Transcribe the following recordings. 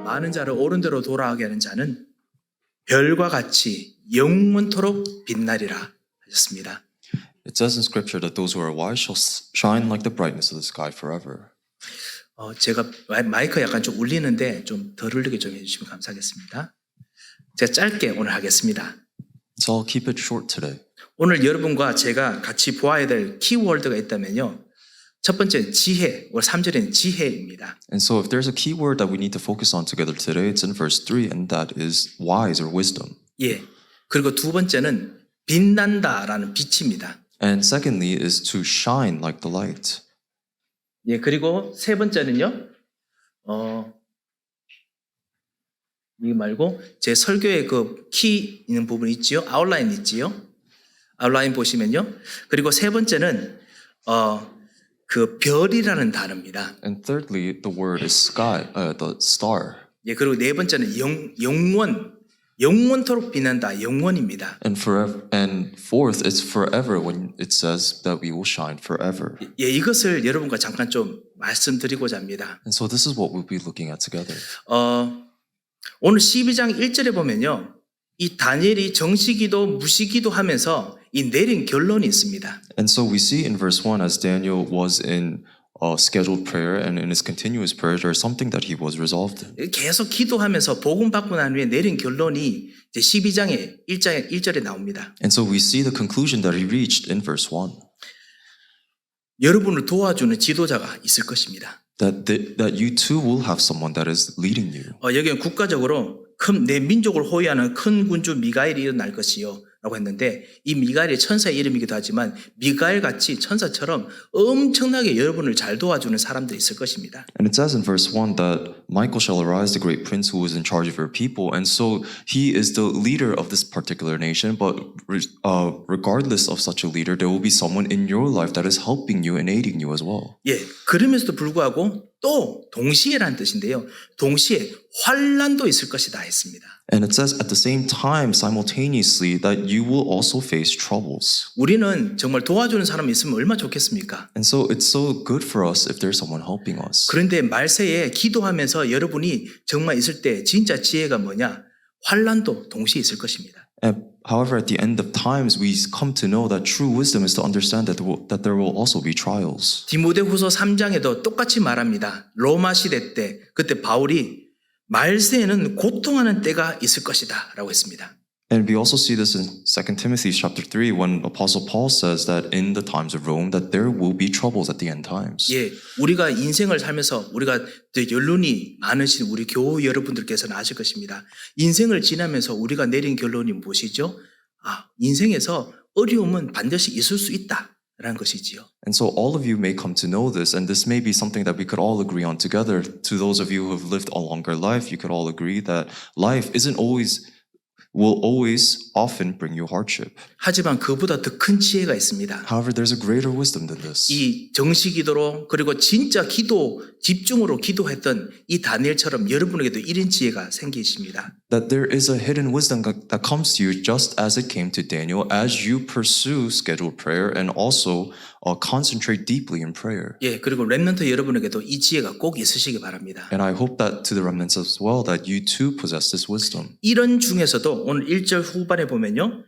많은 자를 옳은 대로 돌아가게 하는 자는 별과 같이 영원토록 빛나리라 하셨습니다. It says in Scripture that those who are wise shall shine like the brightness of the sky forever. 제가 마이크 약간 좀 울리는데 좀 덜 울리게 좀 해주시면 감사하겠습니다. 제가 짧게 오늘 하겠습니다. So I'll keep it short today. 오늘 여러분과 제가 같이 보아야 될 키워드가 있다면요. 첫 번째 지혜, 오늘 3절에는 지혜입니다. And so if there's a key word that we need to focus on together today, it's in verse 3, and that is wise or wisdom. 예. 그리고 두 번째는 빛난다라는 빛입니다. And secondly is to shine like the light. 예. 그리고 세 번째는요. 이거 말고 제 설교에 그 키 있는 부분 있지요? 아웃라인 있지요? 아웃라인 보시면요. 그리고 세 번째는 그 별이라는 단어입니다. And thirdly, the word is sky, the star. 예, 그리고 네 번째는 영원토록 빛난다. 영원입니다. And fourth, it's forever when it says that we will shine forever. 예, 이것을 여러분과 잠깐 좀 말씀드리고자 합니다. And so this is what we'll be looking at together. 오늘 12장 1절에 보면요. 이 다니엘이 정시기도 무시기도 하면서 이 내린 결론이 있습니다. And so we see in verse 1 as Daniel was in scheduled prayer and in his continuous prayer there's something that he was resolved in. 계속 기도하면서 복음 받고 난 후에 내린 결론이 이제 12장의 1절에 나옵니다. And so we see the conclusion that he reached in verse 1. 여러분을 도와주는 지도자가 있을 것입니다. That you too will have someone that is leading you. 여기는 국가적으로 내 민족을 호위하는 큰 군주 미가엘이 일어날 것이요 라고 했는데 이 미가엘이 천사의 이름이기도 하지만 미가엘 같이 천사처럼 엄청나게 여러분을 잘 도와주는 사람들이 있을 것입니다. And it says in verse 1 that Michael shall arise, the great prince who is in charge of your people. And so he is the leader of this particular nation. But regardless of such a leader, there will be someone in your life that is helping you and aiding you as well. 예, 그러면서도 불구하고 또 동시에라는 뜻인데요. 동시에 환난도 있을 것이다 했습니다. And it says at the same time, simultaneously, that you will also face troubles. 우리는 정말 도와주는 사람이 있으면 얼마나 좋겠습니까? And so it's so good for us if there's someone helping us. 그런데 말세에 기도하면서 여러분이 정말 있을 때 진짜 지혜가 뭐냐? 환난도 동시에 있을 것입니다. However, at the end of times, we come to know that true wisdom is to understand that there will also be trials. 디모데후서 3장에도 똑같이 말합니다. 로마 시대 때 그때 바울이 말세에는 고통하는 때가 있을 것이다 라고 했습니다. And we also see this in 2 Timothy chapter 3 when Apostle Paul says that in the times of Rome that there will be troubles at the end times. 예, 우리가 인생을 살면서 우리가 연륜이 많으신 우리 교우 여러분들께서는 아실 것입니다. 인생을 지나면서 우리가 내린 결론이 무엇이죠? 인생에서 어려움은 반드시 있을 수 있다. 라는 것이지요. And so all of you may come to know this, and this may be something that we could all agree on together. To those of you who have lived a longer life, you could all agree that life will always often bring you hardship. 하지만 그보다 더 큰 지혜가 있습니다. However, there's a greater wisdom than this. 이 정시기도로 그리고 진짜 집중으로 기도했던 이 다니엘처럼 여러분에게도 이런 지혜가 생기십니다. That there is a hidden wisdom that comes to you just as it came to Daniel as you pursue scheduled prayer and also concentrate deeply in prayer. 예, 그리고 렘넌트 여러분에게도 이 지혜가 꼭 있으시기 바랍니다. And I hope that to the remnants as well that you too possess this wisdom. 이런 중에서도 오늘 1절 후반에 보면요.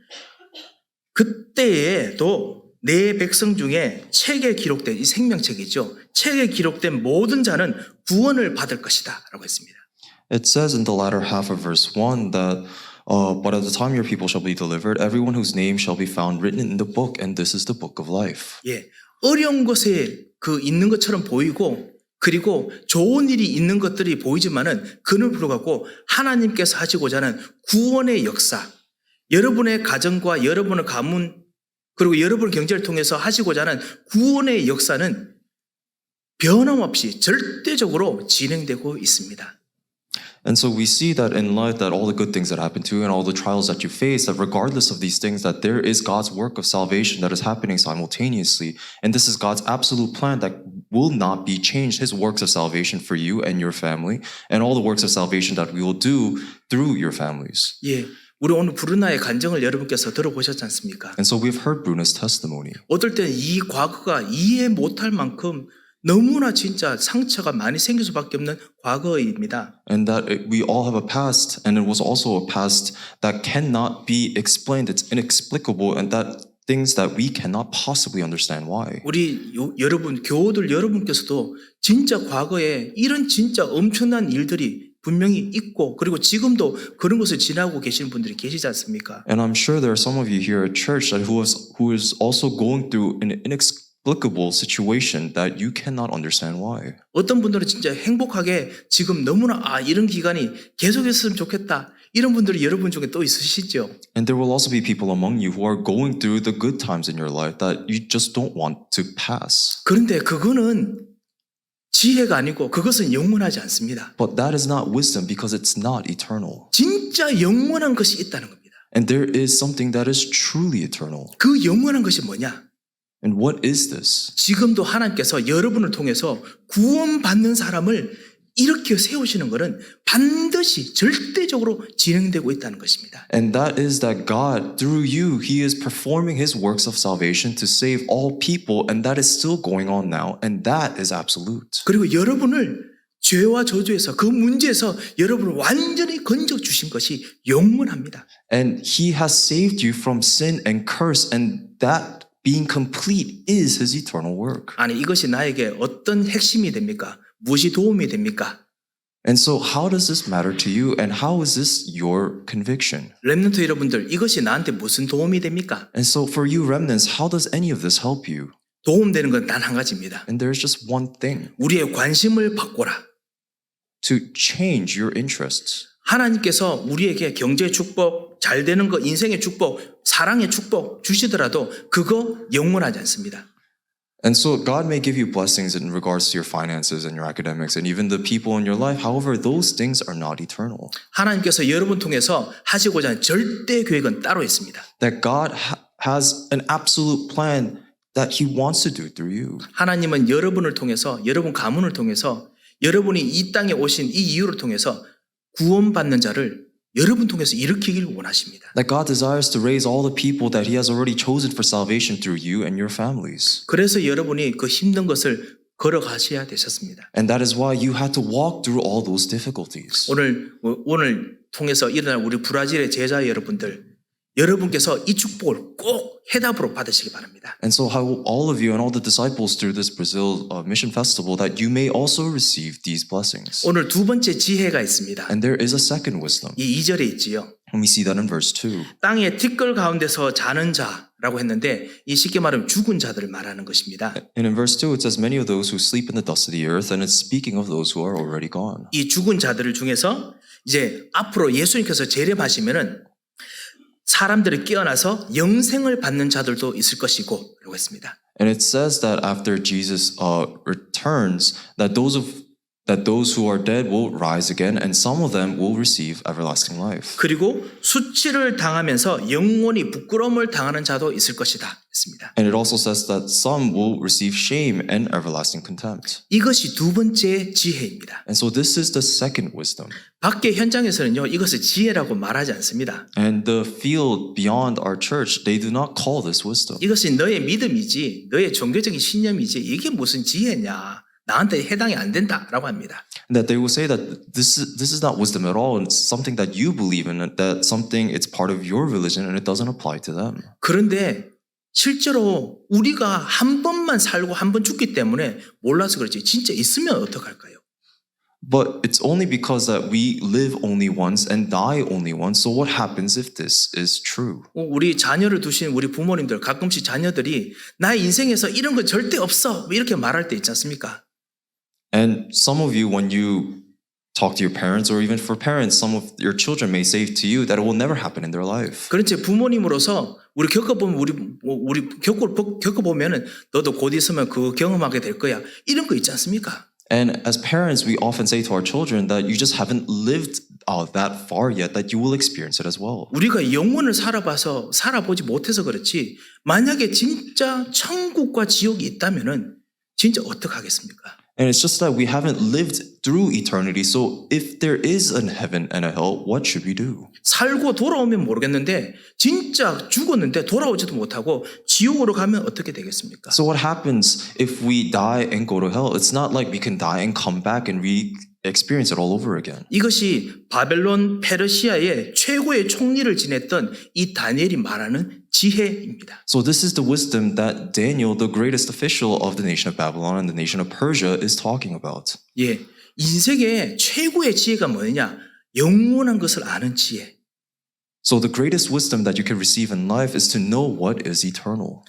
그때에도 내 백성 중에 책에 기록된 이 생명책이죠. 책에 기록된 모든 자는 구원을 받을 것이다 라고 했습니다. It says in the latter half of verse 1 that but at the time your people shall be delivered, everyone whose name shall be found written in the book, and this is the book of life. 예, 어려운 곳에 있는 것처럼 보이고 그리고 좋은 일이 있는 것들이 보이지만은 그는 불구하고 하나님께서 하시고자 하는 구원의 역사, 여러분의 가정과 여러분의 가문 그리고 여러분의 경제를 통해서 하시고자 하는 구원의 역사는 변함없이 절대적으로 진행되고 있습니다. And so we see that in light that all the good things that happen to you and all the trials that you face, that regardless of these things, that there is God's work of salvation that is happening simultaneously. And this is God's absolute plan that will not be changed. His works of salvation for you and your family and all the works of salvation that we will do through your families. 예, 우리 오늘 브루나의 간증을 여러분께서 들어보셨지 않습니까? And so we've heard Bruna's testimony. 어떨 때는 이 과거가 이해 못할 만큼 너무나 진짜 상처가 많이 생길 수밖에 없는 과거입니다. And that we all have a past, and it was also a past that cannot be explained. It's inexplicable, and that things that we cannot possibly understand why. 우리 여러분, 교우들 여러분께서도 진짜 과거에 이런 진짜 엄청난 일들이 분명히 있고 그리고 지금도 그런 것을 지나고 계시는 분들이 계시지 않습니까? And I'm sure there are some of you here at church that who is also going through an inexplicable situation that you cannot understand why. 어떤 분들은 진짜 행복하게 지금 너무나 이런 기간이 계속했으면 좋겠다. 이런 분들이 여러분 중에 또 있으시죠? And there will also be people among you who are going through the good times in your life that you just don't want to pass. 그런데 그거는 지혜가 아니고 그것은 영원하지 않습니다. But that is not wisdom because it's not eternal. 진짜 영원한 것이 있다는 겁니다. And there is something that is truly eternal. 그 영원한 것이 뭐냐? And what is this? 지금도 하나님께서 여러분을 통해서 구원받는 사람을 이렇게 세우시는 것은 반드시 절대적으로 진행되고 있다는 것입니다. And that is that God, through you, He is performing His works of salvation to save all people, and that is still going on now, and that is absolute. 그리고 여러분을 죄와 저주에서 그 문제에서 여러분을 완전히 건져 주신 것이 영원합니다. And He has saved you from sin and curse, and that being complete is His eternal work. 아니 이것이 나에게 어떤 핵심이 됩니까? 무엇이 도움이 됩니까? And so how does this matter to you, and how is this your conviction? 렘넌트 여러분들 이것이 나한테 무슨 도움이 됩니까? And so for you remnants, how does any of this help you? 도움되는 건 단 한 가지입니다. And there's just one thing, 우리의 관심을 바꿔라. to change your interests. 하나님께서 우리에게 경제의 축복, 잘 되는 거, 인생의 축복, 사랑의 축복 주시더라도 그거 영원하지 않습니다. And so God may give you blessings in regards to your finances and your academics and even the people in your life. However, those things are not eternal. 하나님께서 여러분 통해서 하시고자 하는 절대 계획은 따로 있습니다. That God has an absolute plan that He wants to do through you. 하나님은 여러분을 통해서, 여러분 가문을 통해서, 여러분이 이 땅에 오신 이 이유를 통해서 구원받는 자를 여러분 통해서 일으키길 원하십니다. That God desires to raise all the people that He has already chosen for salvation through you and your families. 그래서 여러분이 그 힘든 것을 걸어가셔야 되셨습니다. And that is why you had to walk through all those difficulties. 오늘 통해서 일어날 우리 브라질의 제자 여러분들, 여러분께서 이 축복을 꼭 해답으로 받으시기 바랍니다. And so how all of you and all the disciples through this Brazil mission festival that you may also receive these blessings. 오늘 두 번째 지혜가 있습니다. And there is a second wisdom. 이 2절에 있지요. And we see that in verse 2. 땅의 티끌 가운데서 자는 자라고 했는데 이 쉽게 말하면 죽은 자들을 말하는 것입니다. And in verse 2 it says many of those who sleep in the dust of the earth, and it's speaking of those who are already gone. 이 죽은 자들을 중에서 이제 앞으로 예수님께서 재림하시면은 사람들이 깨어나서 영생을 받는 자들도 있을 것이고 라고 했습니다. And it says that after Jesus returns, that those who are dead will rise again, and some of them will receive everlasting life. 그리고 수치를 당하면서 영원히 부끄러움을 당하는 자도 있을 것이다 했습니다. And it also says that some will receive shame and everlasting contempt. 이것이 두 번째 지혜입니다. And so this is the second wisdom. 밖에 현장에서는요 이것을 지혜라고 말하지 않습니다. And the field beyond our church, they do not call this wisdom. 이것이 너의 믿음이지 너의 종교적인 신념이지 이게 무슨 지혜냐. 나한테 해당이 안 된다라고 합니다. That they will say that this is not wisdom at all, and it's something that you believe in, and that something it's part of your religion and it doesn't apply to them. 그런데 실제로 우리가 한 번만 살고 한 번 죽기 때문에 몰라서 그렇지 진짜 있으면 어떡할까요? But it's only because that we live only once and die only once. So what happens if this is true? 우리 자녀를 두신 우리 부모님들 가끔씩 자녀들이 나의 인생에서 이런 건 절대 없어 이렇게 말할 때 있지 않습니까? And some of you, when you talk to your parents, or even for parents, some of your children may say to you that it will never happen in their life. 그런데 부모님으로서 우리 겪어보면 우리 겪어보면은 너도 곧 있으면 그거 경험하게 될 거야 이런 거 있지 않습니까? And as parents, we often say to our children that you just haven't lived that far yet, that you will experience it as well. 우리가 영혼을 살아보지 못해서 그렇지 만약에 진짜 천국과 지옥이 있다면은 진짜 어떡하겠습니까? And it's just that we haven't lived through eternity. So if there is a heaven and a hell, what should we do? 살고 돌아오면 모르겠는데 진짜 죽었는데 돌아오지도 못하고 지옥으로 가면 어떻게 되겠습니까? So what happens if we die and go to hell? It's not like we can die and come back and experience it all over again. 이것이 바벨론 페르시아의 최고의 총리를 지냈던 이 다니엘이 말하는 지혜입니다. So this is the wisdom that Daniel, the greatest official of the nation of Babylon and the nation of Persia, is talking about. 예, 인생의 최고의 지혜가 뭐냐? 영원한 것을 아는 지혜. So the greatest wisdom that you can receive in life is to know what is eternal.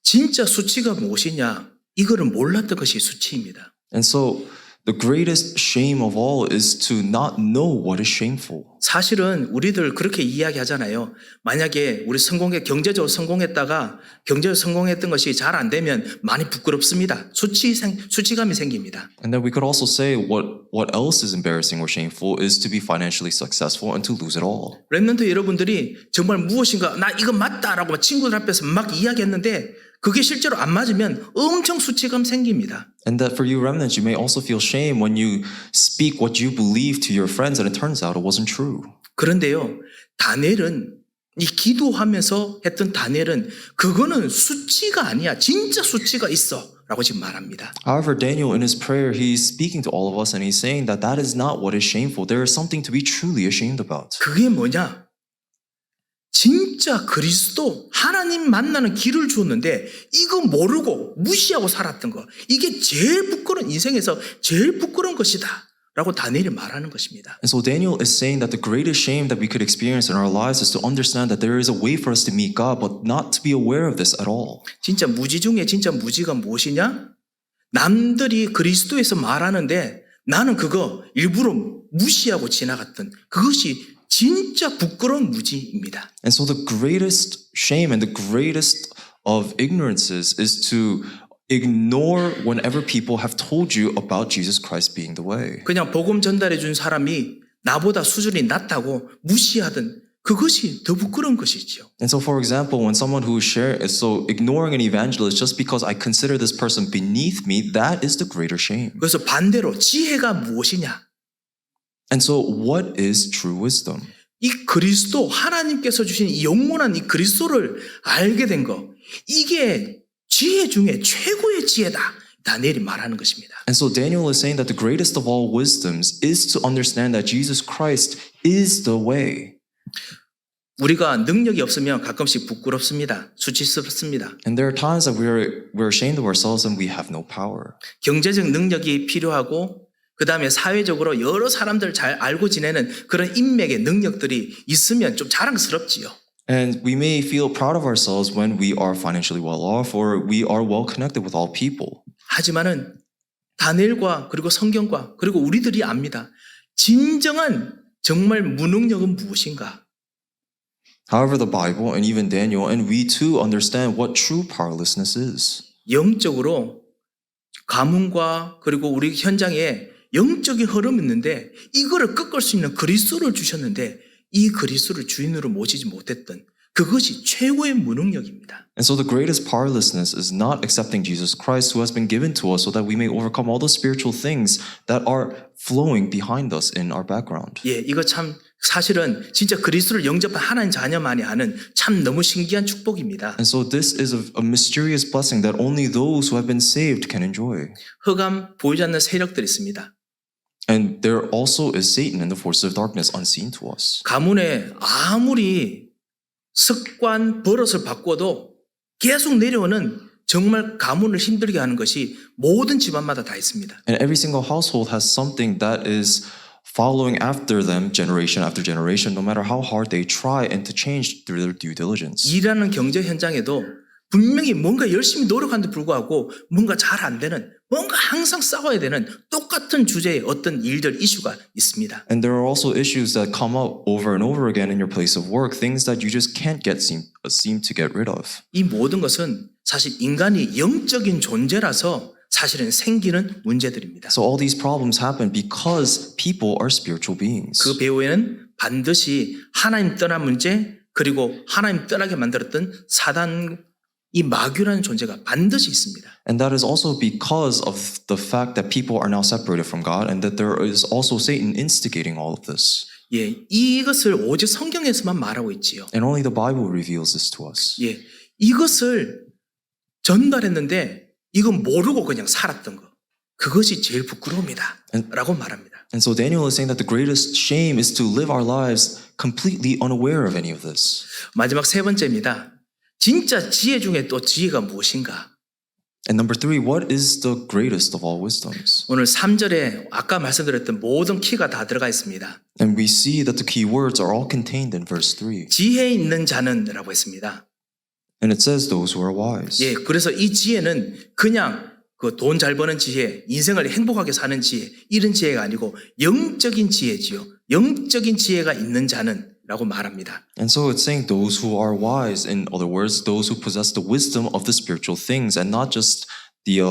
진짜 수치가 무엇이냐? 이거를 몰랐던 것이 수치입니다. And so the greatest shame of all is to not know what is shameful. 사실은 우리들 그렇게 이야기하잖아요. 만약에 우리 경제적으로 성공했다가 경제적으로 성공했던 것이 잘 안 되면 많이 부끄럽습니다. 수치감이 생깁니다. And then we could also say what else is embarrassing or shameful is to be financially successful and to lose it all. 렘넌트 여러분들이 정말 무엇인가 나 이거 맞다라고 친구들 앞에서 막 이야기했는데 그게 실제로 안 맞으면 엄청 수치감 생깁니다. And that for you remnants, you may also feel shame when you speak what you believe to your friends and it turns out it wasn't true. 그런데요, 다니엘은 이 기도하면서 했던 다니엘은 그거는 수치가 아니야. 진짜 수치가 있어. 라고 지금 말합니다. However, Daniel in his prayer, he's speaking to all of us and he's saying that that is not what is shameful. There is something to be truly ashamed about. 그게 뭐냐? 진짜 그리스도 하나님 만나는 길을 주었는데 이거 모르고 무시하고 살았던 거. 이게 제일 부끄러운 인생에서 제일 부끄러운 것이다. 라고 다니엘이 말하는 것입니다. And so Daniel is saying that the greatest shame that we could experience in our lives is to understand that there is a way for us to meet God, but not to be aware of this at all. 진짜 무지 중에 진짜 무지가 무엇이냐? 남들이 그리스도에서 말하는데 나는 그거 일부러 무시하고 지나갔던 그것이 진짜 부끄러운 무지입니다. And so the greatest shame and the greatest of ignorances is to ignore whenever people have told you about Jesus Christ being the way. 그냥 복음 전달해 준 사람이 나보다 수준이 낮다고 무시하던 그것이 더 부끄러운 것이지요. And so for example, when someone who so ignoring an evangelist just because I consider this person beneath me, that is the greater shame. 그래서 반대로 지혜가 무엇이냐? And so what is true wisdom? 이 그리스도 하나님께서 주신 이 영원한 이 그리스도를 알게 된 거 이게 지혜 중에 최고의 지혜다. 다니엘이 말하는 것입니다. And so Daniel is saying that the greatest of all wisdoms is to understand that Jesus Christ is the way. 우리가 능력이 없으면 가끔씩 부끄럽습니다. 수치스럽습니다. And there are times that we're ashamed of ourselves and we have no power. 경제적 능력이 필요하고 그 다음에 사회적으로 여러 사람들 잘 알고 지내는 그런 인맥의 능력들이 있으면 좀 자랑스럽지요. And we may feel proud of ourselves when we are financially well off or we are well connected with all people. 하지만은 다니엘과 그리고 성경과 그리고 우리들이 압니다. 진정한 정말 무능력은 무엇인가? However, the Bible and even Daniel and we too understand what true powerlessness is. 영적으로 가문과 그리고 우리 현장에 영적인 흐름이 있는데 이거를 꺾을 수 있는 그리스도를 주셨는데 이 그리스도를 주인으로 모시지 못했던 그것이 최고의 무능력입니다. And so the greatest powerlessness is not accepting Jesus Christ who has been given to us so that we may overcome all the spiritual things that are flowing behind us in our background. 예, 이거 참 사실은 진짜 그리스도를 영접한 하나님 자녀만이 아는 참 너무 신기한 축복입니다. And so this is a mysterious blessing that only those who have been saved can enjoy. 흑암 보이지 않는 세력들이 있습니다. And there also is Satan and the forces of darkness unseen to us. 가문에 아무리 습관, 버릇을 바꿔도 계속 내려오는 정말 가문을 힘들게 하는 것이 모든 집안마다 다 있습니다. And every single household has something that is following after them generation after generation, no matter how hard they try and to change through their due diligence. 일하는 경제 현장에도 분명히 뭔가 열심히 노력하는데 불구하고 뭔가 잘 안 되는 뭔가 항상 싸워야 되는 똑같은 주제의 어떤 일들, 이슈가 있습니다. And there are also issues that come up over and over again in your place of work, things that you just can't seem to get rid of. 이 모든 것은 사실 인간이 영적인 존재라서 사실은 생기는 문제들입니다. So all these problems happen because people are spiritual beings. 그 배후에는 반드시 하나님 떠난 문제 그리고 하나님 떠나게 만들었던 사단 이 마귀라는 존재가 반드시 있습니다. And that is also because of the fact that people are now separated from God and that there is also Satan instigating all of this. 예, 이것을 오직 성경에서만 말하고 있지요. And only the Bible reveals this to us. 예, 이것을 전달했는데 이건 모르고 그냥 살았던 거. 그것이 제일 부끄러움이다. 라고 말합니다. And so Daniel is saying that the greatest shame is to live our lives completely unaware of any of this. 마지막 세 번째입니다. 진짜 지혜 중에 또 지혜가 무엇인가? And number 3, what is the greatest of all wisdoms? 오늘 3절에 아까 말씀드렸던 모든 키가 다 들어가 있습니다. And we see that the key words are all contained in verse 3. 지혜 있는 자는 라고 했습니다. And it says those who are wise. 예, 그래서 이 지혜는 그냥 그 돈 잘 버는 지혜, 인생을 행복하게 사는 지혜, 이런 지혜가 아니고 영적인 지혜지요. 영적인 지혜가 있는 자는 라고 말합니다. And so it's saying those who are wise, in other words, those who possess the wisdom of the spiritual things and not just the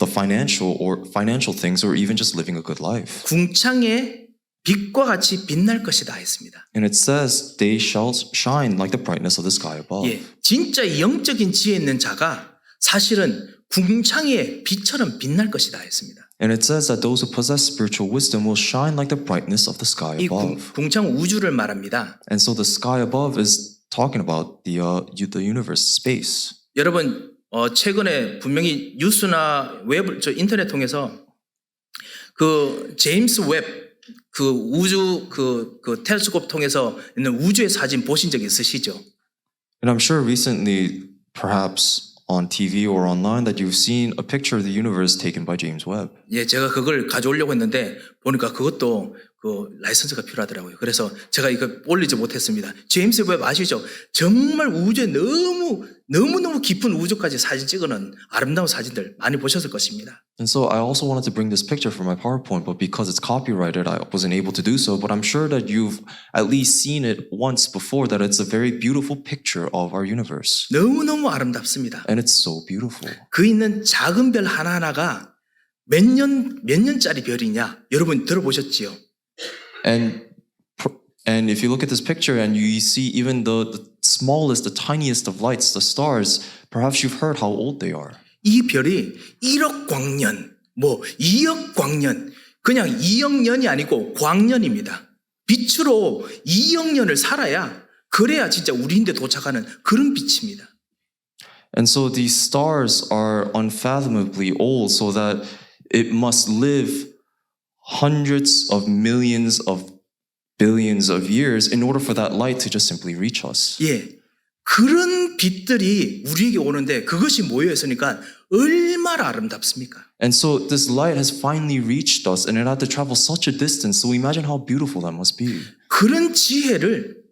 financial things or even just living a good life. 궁창에 빛과 같이 빛날 것이다 했습니다. And it says they shall shine like the brightness of the sky above. 예, 진짜 영적인 지혜 있는 자가 사실은 궁창의 빛처럼 빛날 것이다 했습니다. And it says that those who possess spiritual wisdom will shine like the brightness of the sky 이 above. 궁창 우주를 말합니다. And so the sky above is talking about the universe, space. 여러분 최근에 분명히 뉴스나 웹을 인터넷 통해서 그 제임스 웹 그 우주 그 텔레스콥 통해서 있는 우주의 사진 보신 적 있으시죠? And I'm sure recently, perhaps on TV or online, that you've seen a picture of the universe taken by James Webb. 예, 제가 그걸 가져오려고 했는데 보니까 그것도 그 라이선스가 필요하더라고요. 그래서 제가 이거 올리지 못했습니다. 제임스 웹 아시죠? 정말 우주에 너무너무 깊은 우주까지 사진 찍어놓은 아름다운 사진들 많이 보셨을 것입니다. And so I also wanted to bring this picture for my PowerPoint, but because it's copyrighted, I wasn't able to do so. But I'm sure that you've at least seen it once before, that it's a very beautiful picture of our universe. 너무너무 아름답습니다. And it's so beautiful. 그 있는 작은 별 하나하나가 몇 년짜리 별이냐? 여러분 들어보셨지요? And if you look at this picture and you see even the smallest, the tiniest of lights, the stars, perhaps you've heard how old they are. 이 별이 1억 광년, 2억 광년, 그냥 2억 년이 아니고 광년입니다. 빛으로 2억 년을 살아야 그래야 진짜 우리인데 도착하는 그런 빛입니다. And so these stars are unfathomably old, so that it must live hundreds of millions of billions of years in order for that light to just simply reach us. 예, 그런 빛들이 우리에게 오는데 그것이 모여 있으니까 얼마나 아름답습니까? And so this light has finally reached us, and it had to travel such a distance. So imagine how beautiful that must be. 그런 지혜를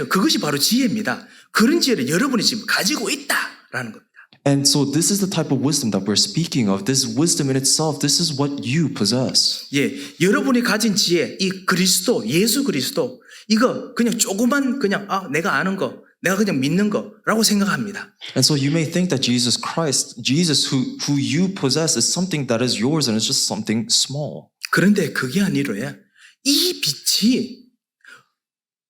그것이 바로 지혜입니다. 그런 지혜를 여러분이 지금 가지고 있다라는 겁니다. And so this is the type of wisdom that we're speaking of. This wisdom in itself, this is what you possess. 예, 여러분이 가진 지혜, 이 그리스도, 예수 그리스도, 이거 그냥 조그만 그냥 내가 아는 거, 내가 그냥 믿는 거라고 생각합니다. And so you may think that Jesus Christ, Jesus who you possess, is something that is yours and it's just something small. 그런데 그게 아니로요. 이 빛이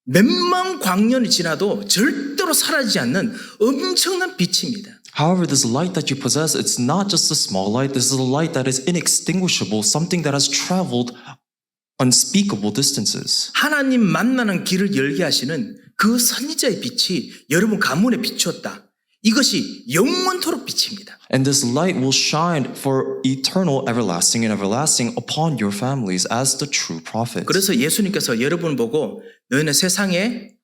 몇만 광년이 지나도 절대로 사라지지 않는 엄청난 빛입니다. However, this light that you possess, it's not just a small light. This is a light that is inextinguishable, something that has traveled unspeakable distances. 하나님 만나는 길을 열게 하시는 그 선지자의 빛이 여러분 가문에 비추었다. 이것이 영원토록 빛입니다. And this light will shine for eternal, everlasting and everlasting upon your families as the true prophets. 그래서 예수님께서 여러분 보고 너희는 세상의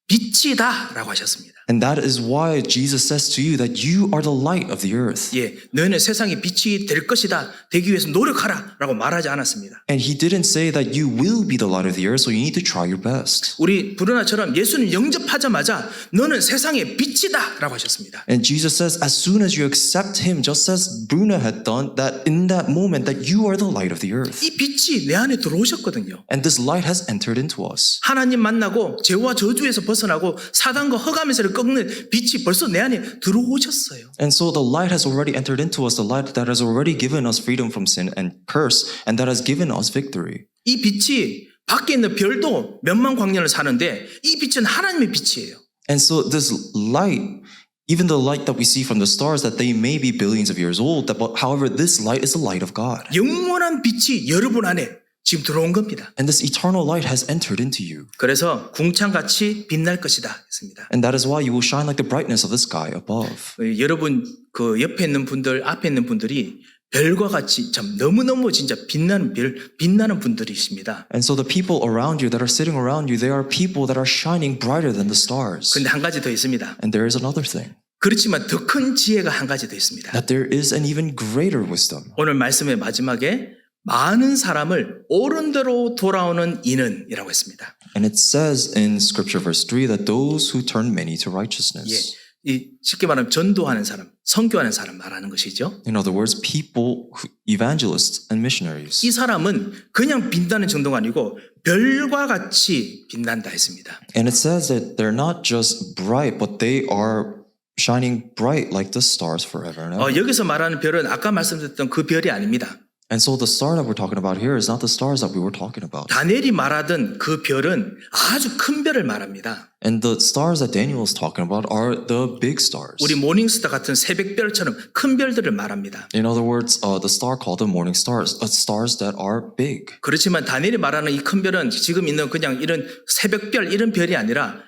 빛이다 라고 하셨습니다. And that is why Jesus says to you that you are the light of the earth. 예, 너희는 세상의 빛이 될 것이다. 되기 위해서 노력하라 라고 말하지 않았습니다. And he didn't say that you will be the light of the earth, so you need to try your best. 우리 브루나처럼 예수님 영접하자마자 너는 세상의 빛이다 라고 하셨습니다. And Jesus says as soon as you accept him, just as Bruna had done, that in that moment that you are the light of the earth. 이 빛이 내 안에 들어오셨거든요. And this light has entered into us. 하나님 만나고 죄와 저주에서 벗어나고 사단과 흑암에서를 꺾는 빛이 벌써 내 안에 들어오셨어요. And so the light has already entered into us, the light that has already given us freedom from sin and curse, and that has given us victory. 이 빛이 밖에 있는 별도 몇만 광년을 사는데 이 빛은 하나님의 빛이에요. And so this light, even the light that we see from the stars, that they may be billions of years old, but however, this light is the light of God. 영원한 빛이 여러분 안에 지금 들어온 겁니다. And this eternal light has entered into you. 그래서 궁창같이 빛날 것이다 했습니다. And that is why you will shine like the brightness of the sky above. 여러분 그 옆에 있는 분들, 앞에 있는 분들이 별과 같이 참 너무너무 진짜 빛나는 분들이십니다. And so the people around you that are sitting around you, they are people that are shining brighter than the stars. 그런데 한 가지 더 있습니다. And there is another thing, 그렇지만 더 큰 지혜가 한 가지 더 있습니다. that there is an even greater wisdom. 오늘 말씀의 마지막에 많은 사람을 옳은 대로 돌아오는 이는 이라고 했습니다. And it says in scripture verse 3 that those who turn many to righteousness. 이 쉽게 말하면 전도하는 사람, 선교하는 사람 말하는 것이죠. In other words, people, evangelists and missionaries. 이 사람은 그냥 빛나는 정도가 아니고 별과 같이 빛난다 했습니다. And it says that they're not just bright, but they are shining bright like the stars forever and ever. 여기서 말하는 별은 아까 말씀드렸던 그 별이 아닙니다. And so the star that we're talking about here is not the stars that we were talking about. 다니엘이 말하던 그 별은 아주 큰 별을 말합니다. And the stars that Daniel is talking about are the big stars. 우리 모닝스타 같은 새벽별처럼 큰 별들을 말합니다. In other words, the star called the morning stars, stars that are big. 그렇지만 다니엘이 말하는 이 큰 별은 지금 있는 그냥 이런 새벽별 이런 별이 아니라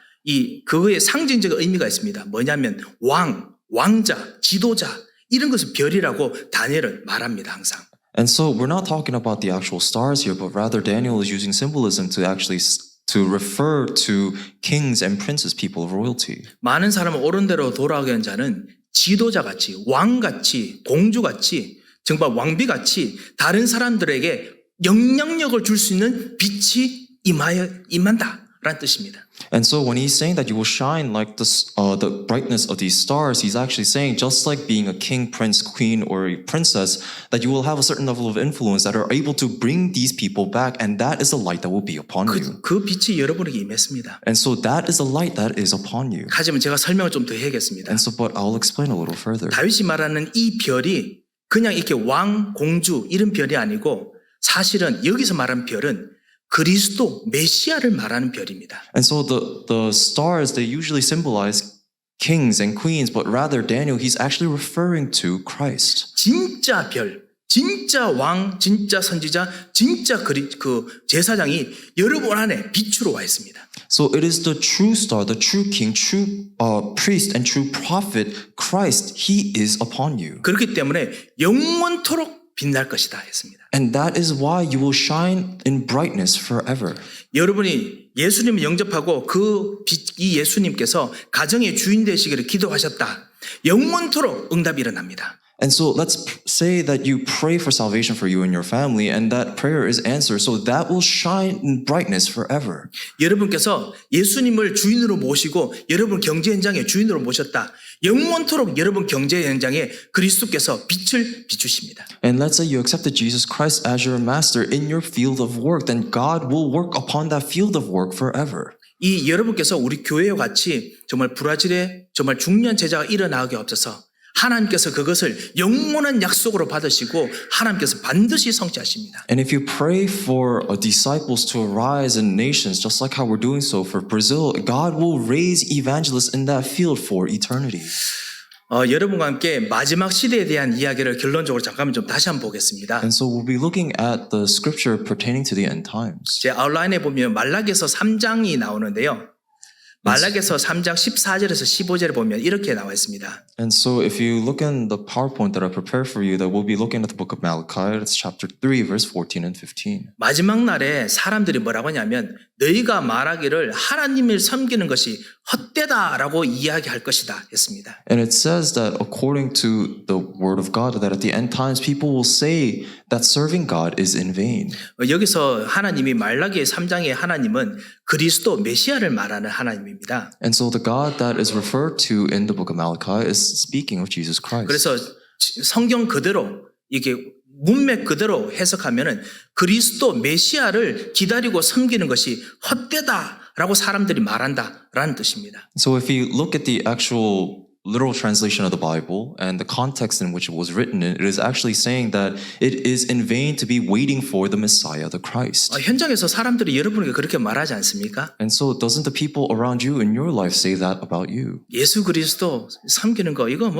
그거에 상징적 의미가 있습니다. 뭐냐면 왕자, 지도자 이런 것을 별이라고 다니엘은 말합니다. 항상. And so we're not talking about the actual stars here, but rather Daniel is using symbolism to actually to refer to kings and princes, people of royalty. 많은 사람을 옳은 대로 돌아오게 한 자는 지도자같이 왕같이 공주같이 정말 왕비같이 다른 사람들에게 영향력을 줄 수 있는 빛이 임한다라는 뜻입니다. And so when he's saying that you will shine like the brightness of these stars, he's actually saying just like being a king, prince, queen, or a princess, that you will have a certain level of influence that are able to bring these people back, and that is the light that will be upon you. 그 빛이 여러분에게 임했습니다. And so that is the light that is upon you. 하지만 제가 설명을 좀 더 해야겠습니다. And so, but I'll explain a little further. 다윗이 말하는 이 별이 그냥 이렇게 왕, 공주 이런 별이 아니고 사실은 여기서 말하는 별은 그리스도 메시아를 말하는 별입니다. And so the stars, they usually symbolize kings and queens, but rather Daniel, he's actually referring to Christ. 진짜 별, 진짜 왕, 진짜 선지자, 진짜 그 제사장이 여러분 안에 빛으로 와 있습니다. So it is the true star, the true king, true priest, and true prophet, Christ, he is upon you. 그렇기 때문에 영원토록 빛날 것이다 했습니다. And that is why you will shine in brightness forever. 여러분이 예수님을 영접하고 이 예수님께서 가정의 주인 되시기를 기도하셨다. 영원토록 응답이 일어납니다. And so let's say that you pray for salvation for you and your family, and that prayer is answered. So that will shine in brightness forever. 여러분께서 예수님을 주인으로 모시고 여러분 경제 현장의 주인으로 모셨다. 영원토록 여러분 경제 현장에 그리스도께서 빛을 비추십니다. And let's say you accepted Jesus Christ as your master in your field of work, then God will work upon that field of work forever. 이 여러분께서 우리 교회와 같이 정말 브라질에 정말 중요한 제자가 일어나게 없어서 하나님께서 그것을 영원한 약속으로 받으시고 하나님께서 반드시 성취하십니다. And if you pray for disciples to arise in nations, just like how we're doing so for Brazil, God will raise evangelists in that field for eternity. 여러분과 함께 마지막 시대에 대한 이야기를 결론적으로 잠깐만 좀 다시 한번 보겠습니다. And so we'll be looking at the scripture pertaining to the end times. 제 아웃라인에 보면 말라기서 3장이 나오는데요. 말라기서 3장 14절에서 15절에 보면 이렇게 나와 있습니다. And so if you look in the PowerPoint that I prepared for you, that we'll be looking at the book of Malachi, it's chapter 3, verse 14 and 15. 마지막 날에 사람들이 뭐라고 하냐면 너희가 말하기를 하나님을 섬기는 것이 헛되다라고 이야기할 것이다 했습니다. And it says that according to the word of God, that at the end times people will say that serving God is in vain. 여기서 하나님이 말라기 3장의 하나님은 그리스도 메시아를 말하는 하나님입니다. And so the God that is referred to in the book of Malachi is speaking of Jesus Christ. 그래서 성경 그대로 이게 문맥 그대로 해석하면은 그리스도 메시아를 기다리고 섬기는 것이 헛되다라고 사람들이 말한다라는 뜻입니다. So if you look at the actual literal translation of the Bible and the context in which it was written in, it is actually saying that it is in vain to be waiting for the Messiah, the Christ. 현장에서 사람들이 여러분에게 그렇게 말하지 않습니까? And so doesn't the people around you in your life say that about you? 예수 그리스도 섬기는 거 이거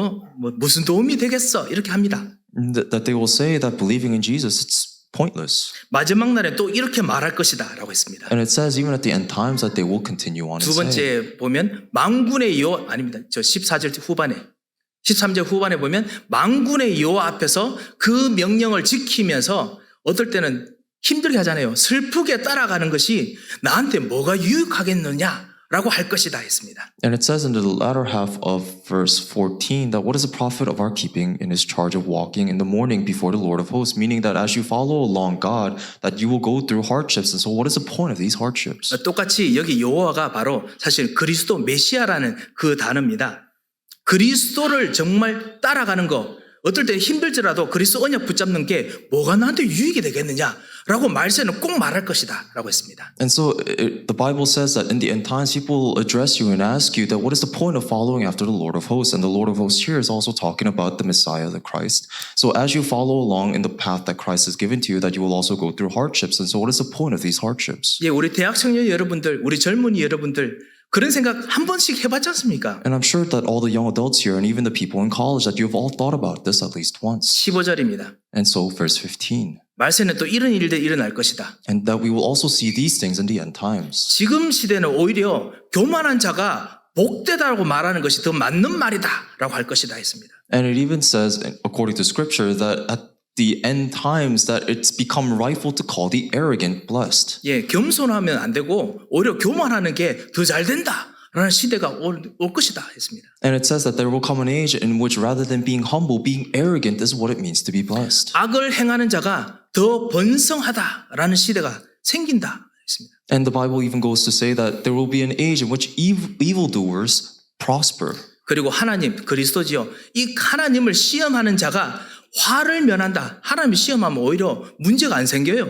무슨 도움이 되겠어 이렇게 합니다. That they will say that believing in Jesus, it's pointless. 마지막 날에 또 이렇게 말할 것이다 라고 했습니다. And it says even at the end times that they will continue on and 두 say. 번째 보면 만군의 여호와 아닙니다. 저 14절 후반에 13절 후반에 보면 만군의 여호와 앞에서 그 명령을 지키면서 어떨 때는 힘들게 하잖아요. 슬프게 따라가는 것이 나한테 뭐가 유익하겠느냐라고 할 것이다 했습니다. And it says in the latter half of verse 14 that what is the profit of our keeping in his charge of walking in the morning before the Lord of hosts? Meaning that as you follow along God, that you will go through hardships. And so what is the point of these hardships? 똑같이 여기 여호와가 바로 사실 그리스도 메시아라는 그 단어입니다. 그리스도를 정말 따라가는 거 어떨 때 힘들지라도 그리스도 언약 붙잡는 게 뭐가 나한테 유익이 되겠느냐라고 말세는 꼭 말할 것이다 라고 했습니다. And so the Bible says that in the end times people will address you and ask you that what is the point of following after the Lord of hosts? And the Lord of hosts here is also talking about the Messiah, the Christ. So as you follow along in the path that Christ has given to you, that you will also go through hardships. And so what is the point of these hardships? 예, 우리 대학 청년 여러분들, 우리 젊은이 여러분들 그런 생각 한 번씩 해봤지 않습니까? And I'm sure that all the young adults here and even the people in college that you've all thought about this at least once. 15절입니다. And so verse 15. 말세는 또 이런 일들이 일어날 것이다. And that we will also see these things in the end times. 지금 시대는 오히려 교만한 자가 복되다라고 말하는 것이 더 맞는 말이다 라고 할 것이다 했습니다. And it even says, according to scripture, that at the end times that it's become rightful to call the arrogant blessed. 예, 겸손하면 안 되고 오히려 교만하는 게 더 잘 된다라는 시대가 올 것이다 했습니다. And it says that there will come an age in which rather than being humble, being arrogant is what it means to be blessed. 악을 행하는 자가 더 번성하다라는 시대가 생긴다 했습니다. And the Bible even goes to say that there will be an age in which evildoers prosper. 그리고 하나님, 그리스도지요. 이 하나님을 시험하는 자가 화를 면한다. 하나님이 시험하면 오히려 문제가 안 생겨요.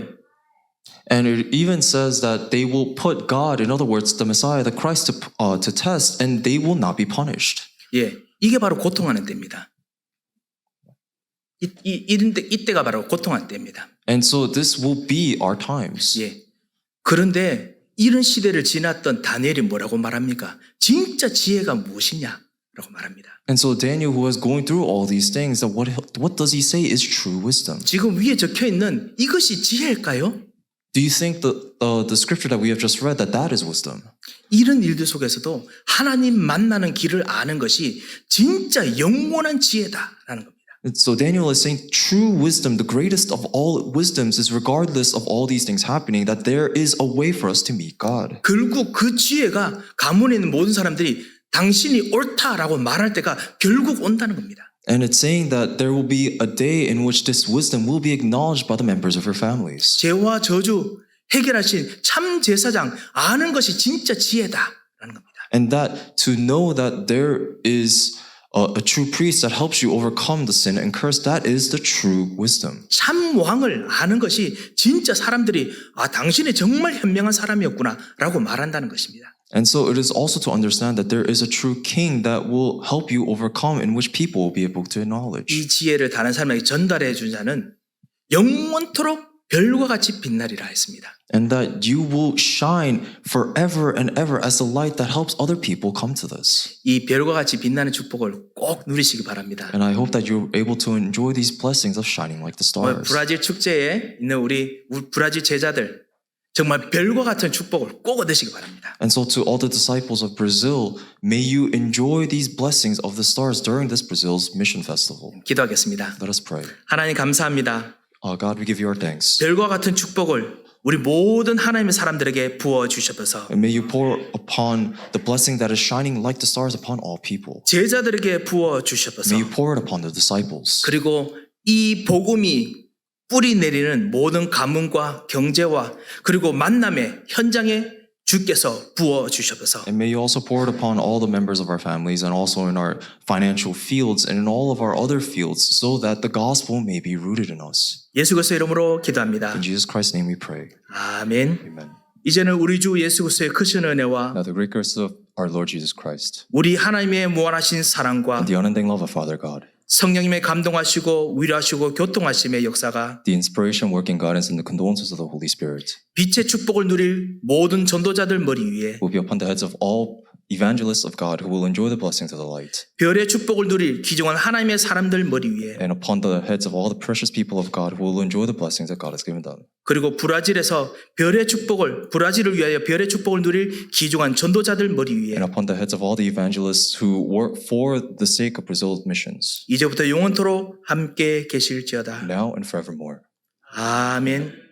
And it even says that they will put God, in other words, the Messiah, the Christ, to test, and they will not be punished. 예, 이게 바로 고통하는 때입니다. 이때가 바로 고통하는 때입니다. And so this will be our times. 예. 그런데 이런 시대를 지났던 다니엘이 뭐라고 말합니까? 진짜 지혜가 무엇이냐라고 말합니다. And so Daniel, who was going through all these things, that what does he say is true wisdom? 지금 위에 적혀 있는 이것이 지혜일까요? Do you think the scripture that we have just read that is wisdom? 이런 일들 속에서도 하나님 만나는 길을 아는 것이 진짜 영원한 지혜다라는 겁니다. And so Daniel is saying true wisdom, the greatest of all wisdoms, is regardless of all these things happening, that there is a way for us to meet God. 결국 그 지혜가 가문에 있는 모든 사람들이 당신이 옳다라고 말할 때가 결국 온다는 겁니다. And it's saying that there will be a day in which this wisdom will be acknowledged by the members of your families. 죄와 저주 해결하신 참 제사장 아는 것이 진짜 지혜다라는 겁니다. And that to know that there is a true priest that helps you overcome the sin and curse, that is the true wisdom. 참 왕을 아는 것이 진짜 사람들이 당신이 정말 현명한 사람이었구나라고 말한다는 것입니다. And so it is also to understand that there is a true king that will help you overcome, in which people will be able to acknowledge. 이 지혜를 다른 사람에게 전달해 준 자는 영원토록 별과 같이 빛나리라 했습니다. And that you will shine forever and ever as the light that helps other people come to this. 이 별과 같이 빛나는 축복을 꼭 누리시기 바랍니다. And I hope that you're able to enjoy these blessings of shining like the stars. 브라질 축제에 있는 우리 브라질 제자들 정말 별과 같은 축복을 꼭 얻으시기 바랍니다. And so to all the disciples of Brazil, may you enjoy these blessings of the stars during this Brazil's mission festival. 기도하겠습니다. Let us pray. 하나님 감사합니다. God, we give you our thanks. 별과 같은 축복을 우리 모든 하나님의 사람들에게 부어 주셔서 And may you pour upon the blessing that is shining like the stars upon all people. 제자들에게 부어 주셔서 May you pour it upon the disciples. 그리고 이 복음이 뿌리 내리는 모든 가문과 경제와 그리고 만남의 현장에 주께서 부어 주셔서 And may you also pour it upon all the members of our families and also in our financial fields and in all of our other fields so that the gospel may be rooted in us. 예수 그리스도 이름으로 기도합니다. In Jesus Christ's name we pray. 아멘. Amen. 이제는 우리 주 예수 그리스도의 크신 은혜와 Now the great grace of our Lord Jesus Christ, 우리 하나님의 무한하신 사랑과 the unending love of Father God, 성령님의 감동하시고 위로하시고 교통하심의 역사가 the inspiration, working guidance, and the condolences of the Holy Spirit 빛의 축복을 누릴 모든 전도자들 머리 위에 will be upon the heads of all evangelists of God who will enjoy the blessings of the light, 별의 축복을 누릴 귀중한 하나님의 사람들 머리 위에 and upon the heads of all the precious people of God who will enjoy the blessings that God has given them. 그리고 브라질에서 브라질을 위하여 별의 축복을 누릴 귀중한 전도자들 머리 위에 And upon the heads of all the evangelists who work for the sake of Brazil's missions, 이제부터 영원토록 함께 계실지어다. now and forevermore. 아멘.